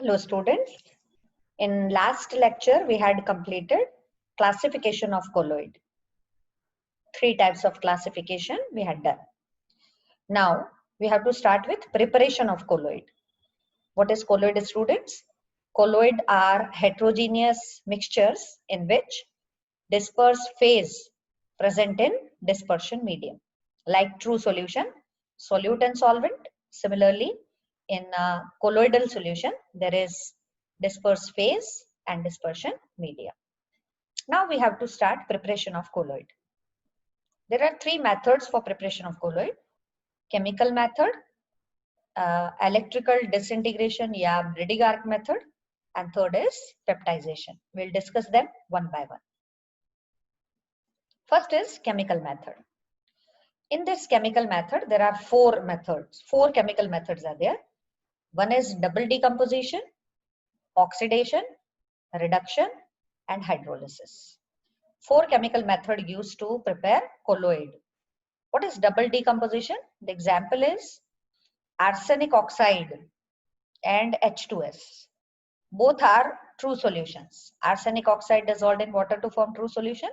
Hello students. In last lecture we had completed classification of colloid. 3 types of classification we had done. Now we have to start with preparation of colloid. What is colloid, students? Colloid are heterogeneous mixtures in which dispersed phase present in dispersion medium. Like true solution, solute and solvent. Similarly, in colloidal solution, there is dispersed phase and dispersion medium. Now we have to start preparation of colloid. There are 3 methods for preparation of colloid. Chemical method, electrical disintegration या Bredig arc method, and third is peptization. We'll discuss them one by one. First is chemical method. In this chemical method, there are 4 methods. 4 chemical methods are there. One is double decomposition, oxidation, reduction, and hydrolysis. 4 chemical methods used to prepare colloid. What is double decomposition? The example is arsenic oxide and H2S. Both are true solutions. Arsenic oxide dissolved in water to form true solution.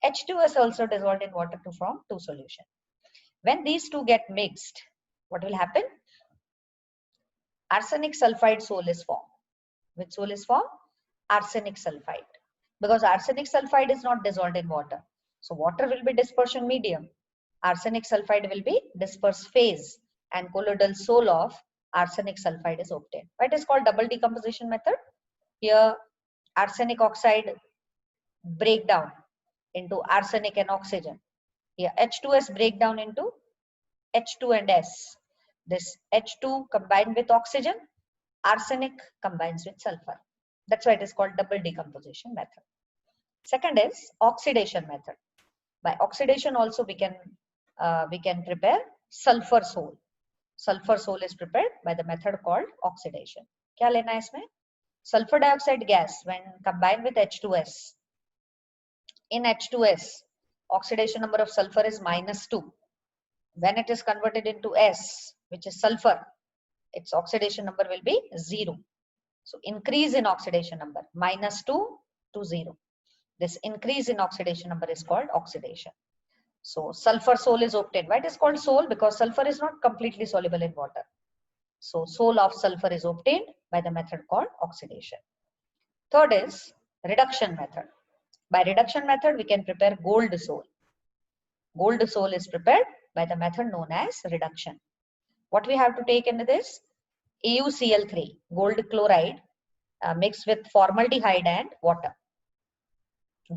H2S also dissolved in water to form true solution. When these two get mixed, what will happen? Arsenic sulfide sol is formed. Which sol is formed? Arsenic sulfide. Because arsenic sulfide is not dissolved in water. So water will be dispersion medium. Arsenic sulfide will be dispersed phase and colloidal sol of arsenic sulfide is obtained. It is called double decomposition method. Here arsenic oxide break down into arsenic and oxygen. Here H2S break down into H2 and S. This H2 combined with oxygen, arsenic combines with sulfur. That's why it is called double decomposition method. Second is oxidation method. By oxidation also we can prepare sulfur sol. Sulfur sol is prepared by the method called oxidation. क्या लेना है इसमें? Sulfur dioxide gas when combined with H2S. In H2S, oxidation number of sulfur is -2. When it is converted into S, which is sulfur, its oxidation number will be 0. So increase in oxidation number, -2 to 0. This increase in oxidation number is called oxidation. So sulfur sol is obtained. Why it is called sol? Because sulfur is not completely soluble in water. So sol of sulfur is obtained by the method called oxidation. Third is reduction method. By reduction method, we can prepare gold sol. Gold sol is prepared by the method known as reduction. What we have to take into this? AuCl3, gold chloride mixed with formaldehyde and water.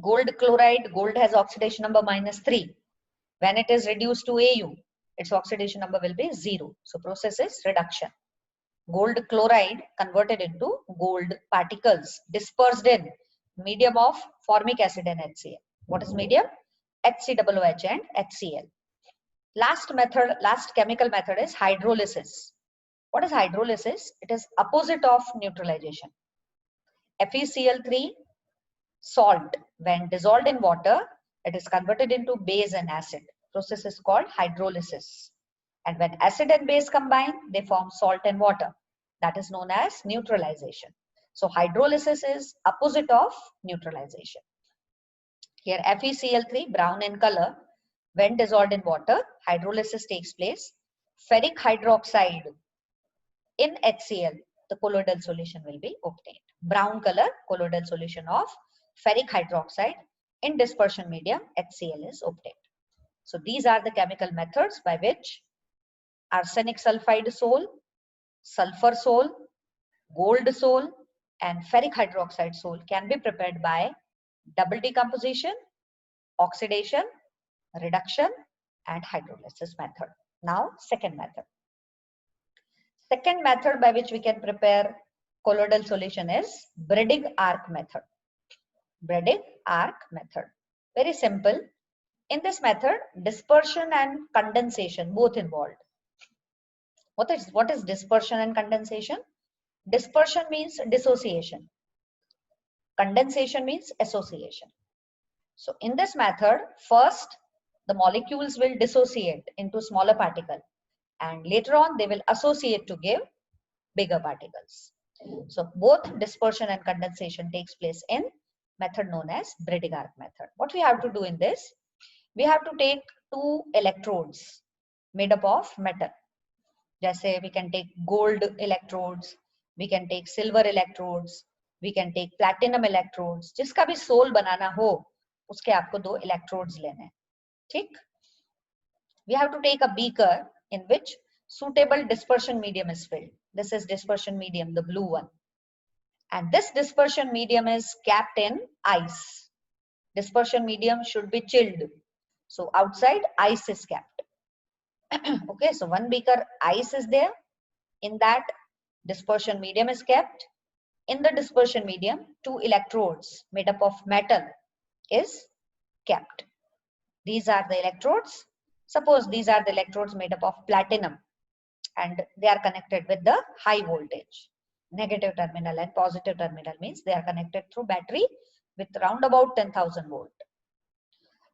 Gold chloride, gold has oxidation number -3. When it is reduced to Au, its oxidation number will be 0. So process is reduction. Gold chloride converted into gold particles dispersed in medium of formic acid and HCl. What is medium? HCOOH and HCl. Last chemical method is hydrolysis. What is hydrolysis? It is opposite of neutralization. FeCl3 salt, when dissolved in water, it is converted into base and acid. Process is called hydrolysis. And when acid and base combine, they form salt and water. That is known as neutralization. So hydrolysis is opposite of neutralization. Here FeCl3, brown in color, when dissolved in water, hydrolysis takes place. Ferric hydroxide in HCl, the colloidal solution will be obtained. Brown color, colloidal solution of ferric hydroxide in dispersion medium, HCl is obtained. So these are the chemical methods by which arsenic sulfide sol, sulfur sol, gold sol, and ferric hydroxide sol can be prepared by double decomposition, oxidation, reduction, and hydrolysis method. Now, second method. Second method by which we can prepare colloidal solution is Bredig arc method. Bredig arc method. Very simple. In this method, dispersion and condensation both involved. What is dispersion and condensation? Dispersion means dissociation. Condensation means association. So in this method, first the molecules will dissociate into smaller particles and later on they will associate to give bigger particles. So both dispersion and condensation takes place in method known as Bredig arc method. What we have to do in this, we have to take two electrodes made up of metal. जैसे we can take gold electrodes, we can take silver electrodes, we can take platinum electrodes. जिसका भी soul बनाना हो उसके आपको दो electrodes लेने हैं, ठीक? We have to take a beaker in which suitable dispersion medium is filled. This is dispersion medium, the blue one. And this dispersion medium is capped in ice. Dispersion medium should be chilled. So outside ice is capped. Okay, so one beaker ice is there. In that dispersion medium is kept. In the dispersion medium, two electrodes made up of metal is kept. These are the electrodes. Suppose these are the electrodes made up of platinum and they are connected with the high voltage. Negative terminal and positive terminal means they are connected through battery with round about 10,000 volt.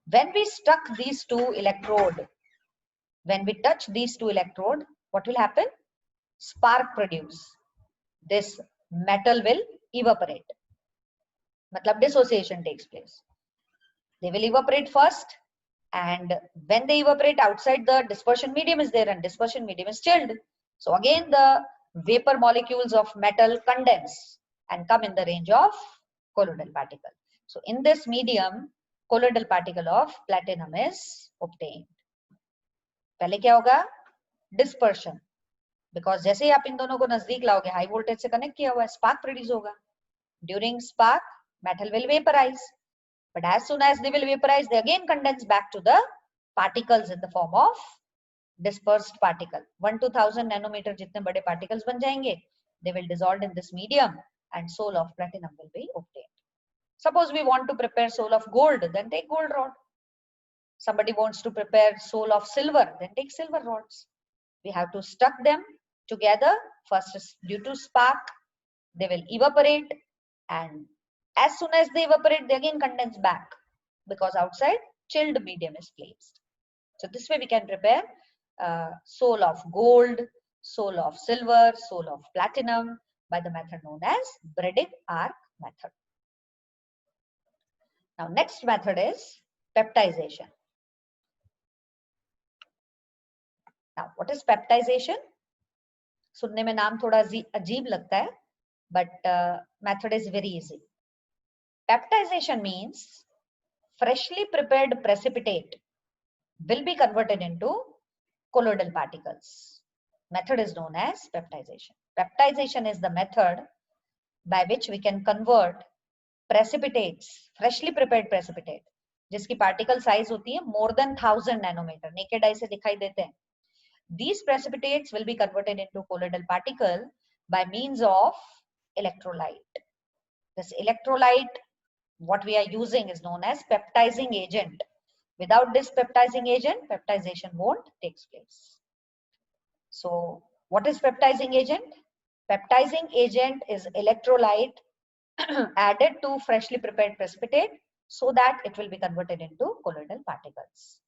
When we stuck these two electrode, when we touch these two electrode, what will happen? Spark produce. This metal will evaporate. Matlab dissociation takes place. They will evaporate first, and when they evaporate outside, the dispersion medium is there and dispersion medium is chilled. So again the vapor molecules of metal condense and come in the range of colloidal particle. So in this medium, colloidal particle of platinum is obtained. पहले क्या होगा? Dispersion. Because जैसे ही आप इन दोनों को नजदीक लाओगे, high voltage से कनेक्ट किया हुआ है, स्पार्क प्रोड्यूस होगा. During spark, metal will vaporize. But as soon as they will vaporize, they again condense back to the particles in the form of dispersed particle. 1 to 1000 nanometer जितने बड़े particles बन जाएंगे, they will dissolve in this medium and soul of platinum will be obtained. Suppose we want to prepare soul of gold, then take gold rod. Somebody wants to prepare soul of silver, then take silver rods. We have to stuck them together. First, due to spark, they will evaporate, and as soon as they evaporate, they again condense back because outside chilled medium is placed. So this way we can prepare soul of gold, soul of silver, soul of platinum by the method known as Bredig arc method. Now next method is peptization. Now what is peptization? सुनने में नाम थोड़ा अजीब लगता है, but method is very easy. Peptization means freshly prepared precipitate will be converted into colloidal particles. Method is known as peptization. Peptization is the method by which we can convert precipitates, freshly prepared precipitate, जिसकी particle size होती है more than 1000 nanometer, naked eye से दिखाई देते हैं. These precipitates will be converted into colloidal particle by means of electrolyte. This electrolyte, what we are using, is known as peptizing agent. Without this peptizing agent, peptization won't take place. So what is peptizing agent? Peptizing agent is electrolyte added to freshly prepared precipitate so that it will be converted into colloidal particles.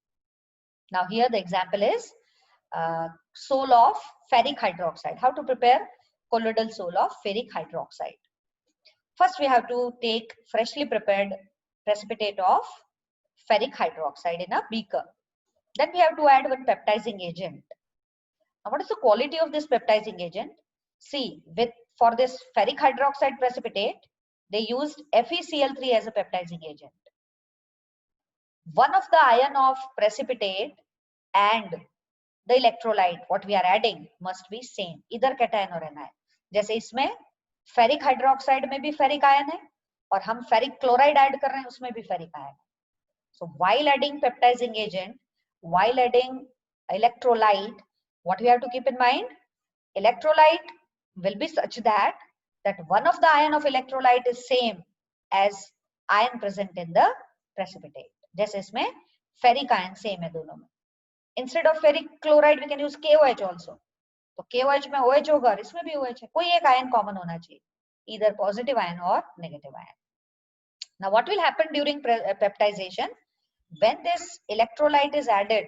Now here the example is soul of ferric hydroxide. How to prepare colloidal soul of ferric hydroxide? First we have to take freshly prepared precipitate of ferric hydroxide in a beaker. Then we have to add one peptizing agent. Now what is the quality of this peptizing agent? See, for this ferric hydroxide precipitate, they used FeCl3 as a peptizing agent. One of the ion of precipitate and the electrolyte what we are adding must be same, either cation or anion. जैसे इसमें ferric hydroxide में भी ferric ion है और हम ferric chloride add कर रहे हैं उसमें भी ferric ion है. So while adding peptizing agent, while adding electrolyte, what we have to keep in mind? Electrolyte will be such that one of the ion of electrolyte is same as ion present in the precipitate. जैसे इसमें ferric ion same है दोनों में. Instead of ferric chloride, we can use KOH also. तो KOH में OH होगा और इसमें भी OH है. कोई एक ion common होना चाहिए, either positive ion or negative ion. Now what will happen during peptization? When this electrolyte is added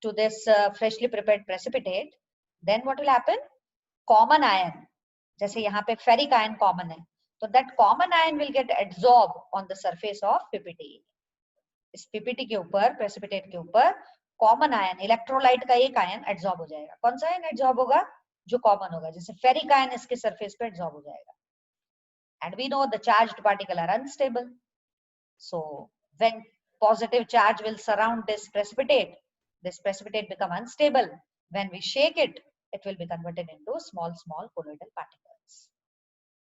to this freshly prepared precipitate, then what will happen? Common ion जैसे यहाँ पे ferric ion common है, तो that common ion will get absorb on the surface of PPT. इस PPT के ऊपर, precipitate के ऊपर कॉमन आयन, इलेक्ट्रोलाइट का एक आयन एब्जॉर्ब हो जाएगा। कौन सा आयन एब्जॉर्ब होगा? जो कॉमन होगा। जैसे फेरिक आयन इसके सरफेस पे एब्जॉर्ब हो जाएगा। And we know the charged particle are unstable, so when positive charge will surround this precipitate become unstable. When we shake it, it will be converted into small colloidal particles,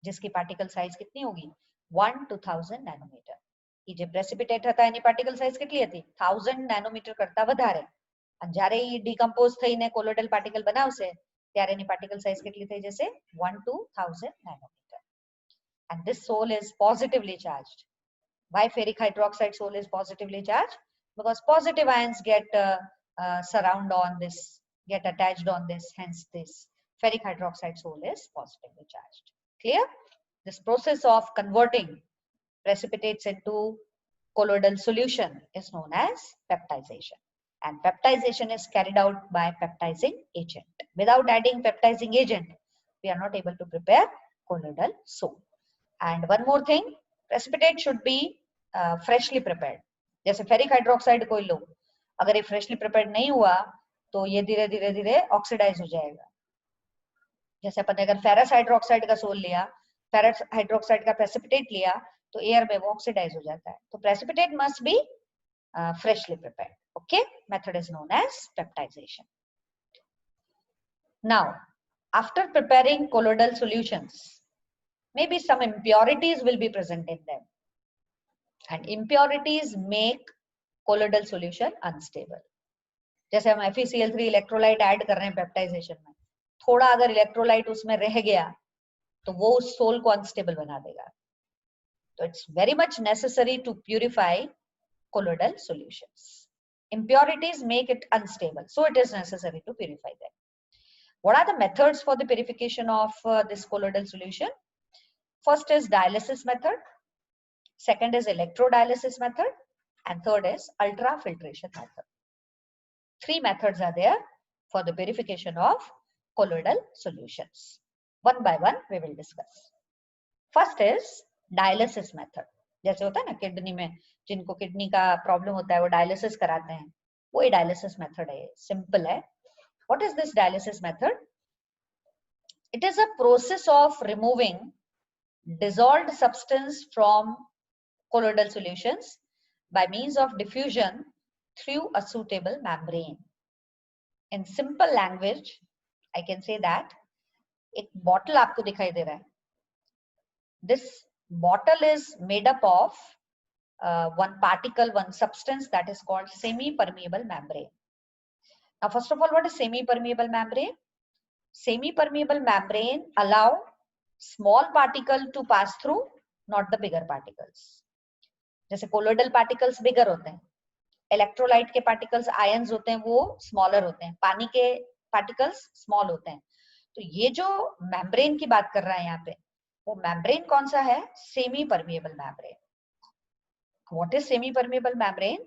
जिसकी particle size कितनी होगी? 1 to 1000 nanometre. ये जो precipitate था એની particle size કેટલી હતી? 1000 નैनोमीटर કરતા વધારે। અને જ્યારે એ ડિકમ્પોઝ થઈને કોલોઇડલ પાર્ટિકલ બનાવશે ત્યારે એની પાર્ટિકલ સાઇઝ કેટલી થઈ જશે? 1 to 1000 nanometer. And this soul is positively charged. Why ferric hydroxide soul is positively charged? Because positive ions get surround on this, get attached on this, hence this ferric hydroxide soul is positively charged. Clear? This process of converting precipitates into colloidal solution is known as peptization. And peptization is carried out by peptizing agent. Without adding peptizing agent, we are not able to prepare colloidal soul. And one more thing, precipitate should be freshly prepared. जैसे ferric hydroxide कोई लो, अगर ये freshly prepared नहीं हुआ तो ये धीरे धीरे धीरे ऑक्सीडाइज हो जाएगा। जैसे अपन ने अगर फेरस हाइड्रोक्साइड का सोल लिया, फेरस हाइड्रोक्साइड का प्रेसिपिटेट लिया, तो एयर में वो ऑक्सीडाइज हो जाता है। तो precipitate must be freshly prepared. Okay, method is known as peptization. Now, after preparing colloidal solutions, maybe some impurities will be present in them, and impurities make colloidal solution unstable. जैसे हम FeCl3 electrolyte add कर रहे हैं peptization में, थोड़ा अगर electrolyte उसमें रह गया तो वो उस सोल को अनस्टेबल बना देगा। तो it's very much necessary to purify colloidal solutions. Impurities make it unstable, so it is necessary to purify them. What are the methods for the purification of this colloidal solution? First is dialysis method, second is electrodialysis method, and third is ultrafiltration method. Three methods are there for the purification of colloidal solutions. One by one we will discuss. First is dialysis method. जैसे होता है ना kidney में, जिनको kidney का problem होता है वो डायलिसिस कराते हैं, वो डायलिसिस मेथड है, सिंपल है। What is this dialysis method? It is a process of removing dissolved substance from colloidal solutions by means of diffusion through a suitable membrane. In simple language, I can say that एक bottle आपको दिखाई दे रहा है। This bottle is made up of one particle, one substance that is called semi-permeable membrane. Now, first of all, what is semi-permeable membrane? Semi-permeable membrane allow small particle to pass through, not the bigger particles. जैसे colloidal particles बिगर होते हैं, electrolyte के particles ions होते हैं वो smaller होते हैं, पानी के पार्टिकल्स स्मॉल होते हैं। तो ये जो मेम्ब्रेन की बात कर रहा है यहाँ पे, वो मेम्ब्रेन कौन सा है? Semi permeable membrane. What is semi-permeable membrane?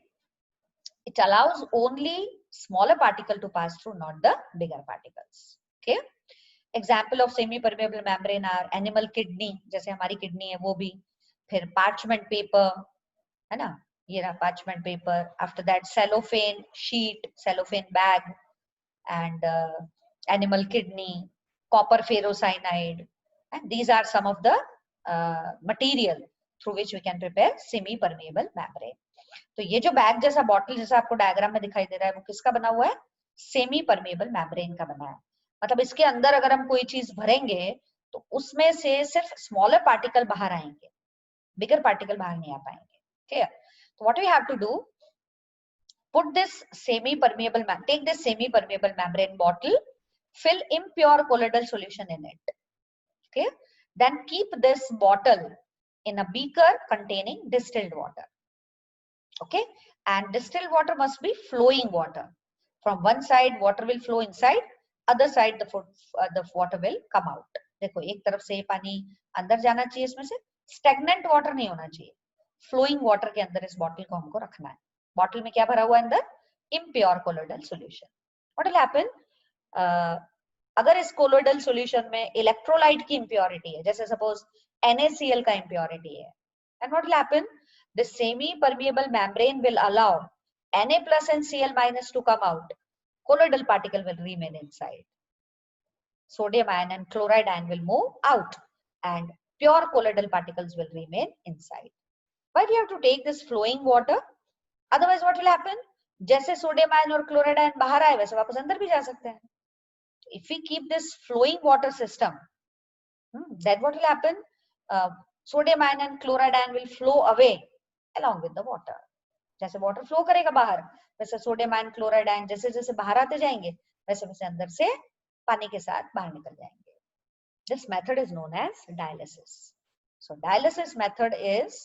It allows only smaller particle to pass through, not the bigger particles. Okay? Example of semi-permeable membrane are animal kidney, जैसे हमारी किडनी है वो भी, फिर parchment paper, है ना, ये रहा parchment paper. After that cellophane sheet, cellophane bag, and animal kidney, copper ferrocyanide, and these are some of the material through which we can prepare semi-permeable membrane. तो ये जो बैग जैसा बॉटल जैसा आपको डायग्राम में दिखाई दे रहा है वो किसका बना हुआ है? सेमी परमेबल मेम्ब्रेन का बना है। मतलब इसके अंदर अगर हम कोई चीज भरेंगे तो उसमें से सिर्फ स्मॉलर पार्टिकल बाहर आएंगे, बिगर पार्टिकल बाहर नहीं आ पाएंगे। क्लियर? तो what we have to do, put this semi-permeable, take this semi-permeable membrane bottle, fill impure colloidal solution in it. Okay, then keep this bottle in a beaker containing distilled water. Okay, and distilled water must be flowing water. From one side water will flow inside, other side the water will come out. देखो एक तरफ से पानी अंदर जाना चाहिए, इसमें से stagnant water नहीं होना चाहिए, flowing water के अंदर इस बॉटल को हमको रखना है। बॉटल में क्या भरा हुआ है अंदर? Impure colloidal solution. What will happen? अगर इस कोलोइडल सॉल्यूशन में इलेक्ट्रोलाइट की इंप्योरिटी है, जैसे सपोज NaCl का इंप्योरिटी है, and what will happen? The semi-permeable membrane will allow Na plus and Cl minus to come out. Colloidal particle will remain inside. Sodium ion and chloride ion will move out, and pure colloidal particles will remain inside. Why we have to take this flowing water? Otherwise, what will happen? जैसे sodium ion और chloride ion बाहर आए वैसे वापस अंदर भी जा सकते हैं. If we keep this flowing water system, then what will happen? Sodium ion and chloride ion will flow away along with the water. जैसे water flow करेगा बाहर, वैसे सोडियम आयन क्लोराइड आयन जैसे जैसे बाहर आते जाएंगे वैसे वैसे अंदर से पानी के साथ बाहर निकल जाएंगे. This method is known as dialysis. So dialysis method is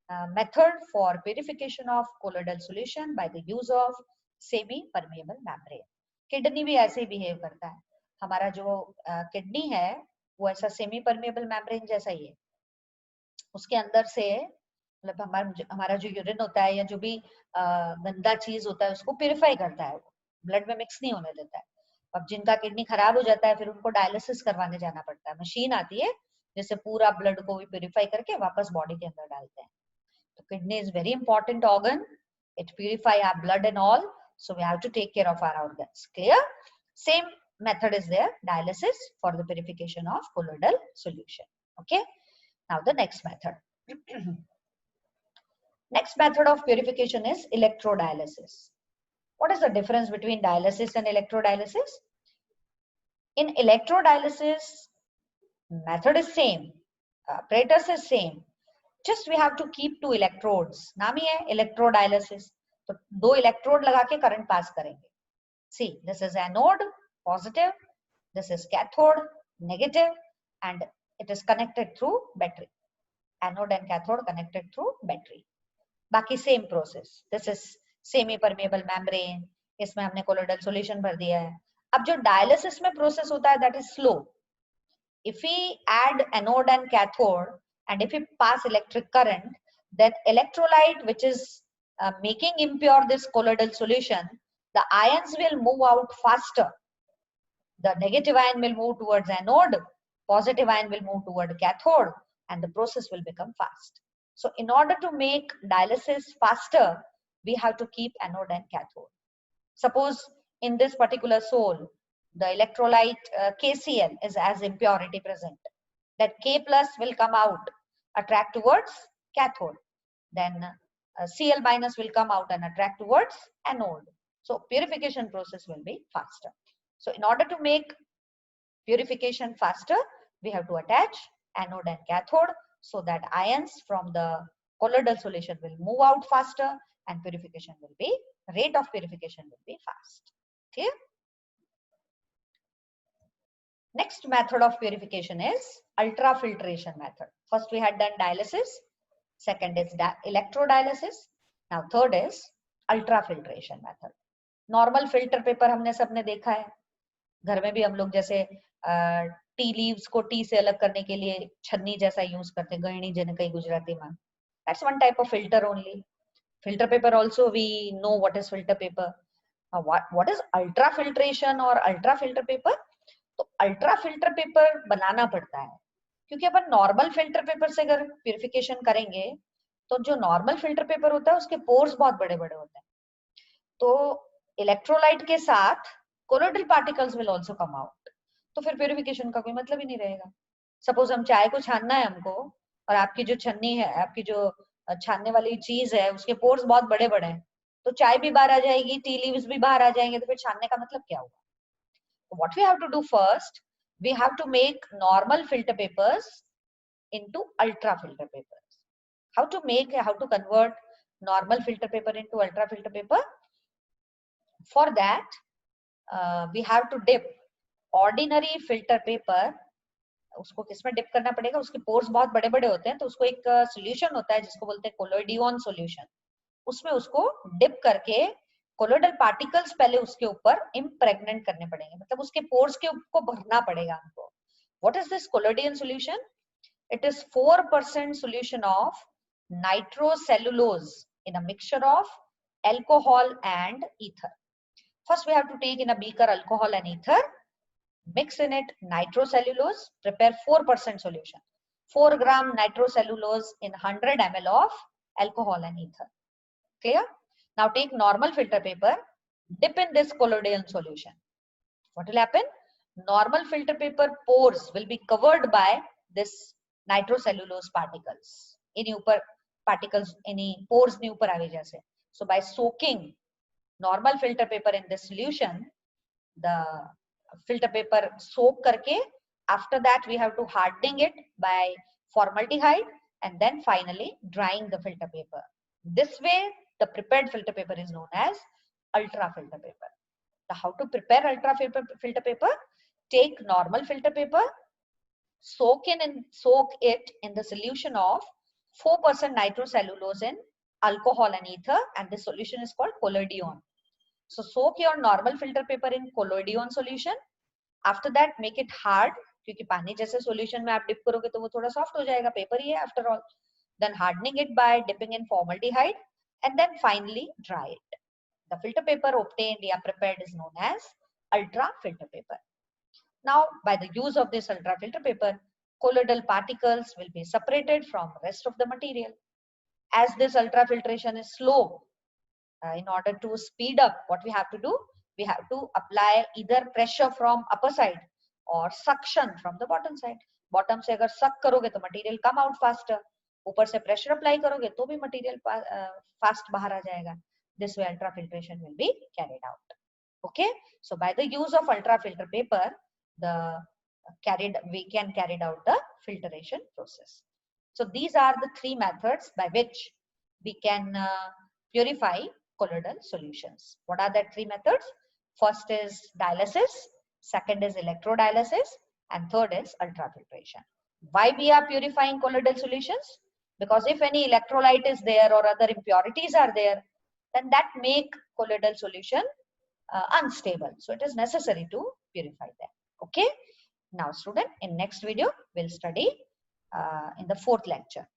a method for purification of colloidal solution by the use of semi-permeable membrane. Kidney भी ऐसे ही बिहेव करता है. हमारा जो किडनी है वो ऐसा सेमी परमेबल मेम्ब्रेन जैसा ही है. उसके अंदर से मतलब हमारा जो यूरिन होता है या जो भी गंदा चीज होता है उसको प्यूरिफाई करता है, ब्लड में मिक्स नहीं होने देता है. अब जिनका किडनी खराब हो जाता है फिर उनको डायलिसिस करवाने जाना पड़ता है. मशीन आती है जिससे पूरा ब्लड को भी प्यूरिफाई करके वापस बॉडी के अंदर डालते हैं. तो kidney is very important organ. It purify our blood and all, so we have to take care of our organs. Clear? Same method is there, dialysis for the purification of colloidal solution. Okay. Now the next method. Next method of purification is electrodialysis. What is the difference between dialysis and electrodialysis? In electrodialysis, method is same, apparatus is same. Just we have to keep two electrodes. नाम ही है electrodialysis. तो दो electrode लगा के current pass करेंगे. See, this is anode, positive. This is cathode, negative, and it is connected through battery. Anode and cathode connected through battery. बाकी same process. This is semi-permeable membrane. इसमें हमने colloidal solution भर दिया है. अब जो dialysis में process होता है that is slow. If we add anode and cathode and if we pass electric current, then electrolyte which is making impure this colloidal solution, the ions will move out faster. The negative ion will move towards anode, positive ion will move toward cathode, and the process will become fast. So in order to make dialysis faster, we have to keep anode and cathode. Suppose in this particular sole, the electrolyte KCl is as impurity present. That K plus will come out, attract towards cathode. Then Cl minus will come out and attract towards anode. So purification process will be faster. So in order to make purification faster, we have to attach anode and cathode so that ions from the colloidal solution will move out faster and purification will be, rate of purification will be fast. Clear? Next method of purification is ultrafiltration method. First we had done dialysis, second is electrodialysis, now third is ultrafiltration method. Normal filter paper हमने सबने देखा है, घर में भी हम लोग जैसे टी लीव्स को टी से अलग करने के लिए छन्नी जैसा यूज करते हैं, गहणी जने कई गुजराती में. That's one type of filter only. Filter paper also we know what is filter paper. What is ultra filtration और अल्ट्रा फिल्टर पेपर? तो अल्ट्रा फिल्टर पेपर बनाना पड़ता है क्योंकि अपन नॉर्मल फिल्टर पेपर से अगर प्यूरिफिकेशन करेंगे तो जो नॉर्मल फिल्टर पेपर होता है उसके पोर्स बहुत बड़े बड़े होते हैं. तो इलेक्ट्रोलाइट के साथ colloidal particles will also come out. तो फिर प्यूरिफिकेशन का कोई मतलब ही नहीं रहेगा. सपोज हम चाय को छानना है हमको और आपकी जो छन्नी है, आपकी जो छानने वाली चीज है उसके पोर्स बहुत बड़े बड़े हैं, तो चाय भी बाहर आ जाएगी, टी लीव्स भी बाहर आ जाएंगे, तो फिर छानने का मतलब क्या होगा? What we have to do first, we have to make normal filter papers into ultra filter papers. How to convert normal filter paper into ultra filter paper? For that, we have to dip ordinary filter paper. उसको किसमें dip करना पड़ेगा? उसके pores बहुत बड़े बड़े होते हैं, तो उसको एक सोल्यूशन होता है जिसको बोलते हैं कोलोइडियन सोल्यूशन. उसमें उसको डिप करके कोलोइडल पार्टिकल्स पहले उसके ऊपर इम्प्रेग्नेंट करने पड़ेंगे, मतलब उसके पोर्स के ऊपर भरना पड़ेगा हमको. What is this collodion solution? It is 4% solution of nitrocellulose in a mixture of alcohol and ether. First we have to take in a beaker alcohol and ether, Mix in it nitrocellulose, prepare 4% solution. 4 gram nitrocellulose in 100 ml of alcohol and ether. Clear? Now take normal filter paper, dip in this collodion solution. What will happen? Normal filter paper pores will be covered by this nitrocellulose particles. Any upar particles, any pores ni upar aave jaise. So by soaking normal filter paper in this solution, the filter paper soak karke, after that we have to hardening it by formaldehyde and then finally drying the filter paper. This way the prepared filter paper is known as ultra filter paper. Now, how to prepare ultra filter paper? Take normal filter paper, soak it in the solution of 4% nitrocellulose in alcohol and ether, and the solution is called collodion. So soak your normal filter paper in collodion solution. After that make it hard, क्योंकि पानी जैसे solution में आप dip करोगे तो वो थोड़ा soft हो जाएगा, paper ही है after all. Then hardening it by dipping in formaldehyde and then finally dry it. The filter paper obtained or prepared is known as ultra filter paper. Now by the use of this ultra filter paper, colloidal particles will be separated from rest of the material. As this ultra filtration is slow, in order to speed up, what we have to do? We have to apply either pressure from upper side or suction from the bottom side. Bottom से अगर suck करोगे तो material come out faster. ऊपर से pressure apply करोगे तो भी material fast बाहर आ जाएगा. This way ultrafiltration will be carried out. Okay. So by the use of ultrafilter paper, we can carry out the filtration process. So these are the 3 methods by which we can purify colloidal solutions. What are the 3 methods? First is dialysis, second is electrodialysis, and third is ultrafiltration. Why we are purifying colloidal solutions? Because if any electrolyte is there or other impurities are there, then that make colloidal solution unstable. So it is necessary to purify them. Okay. Now student, in next video we'll study in the 4th lecture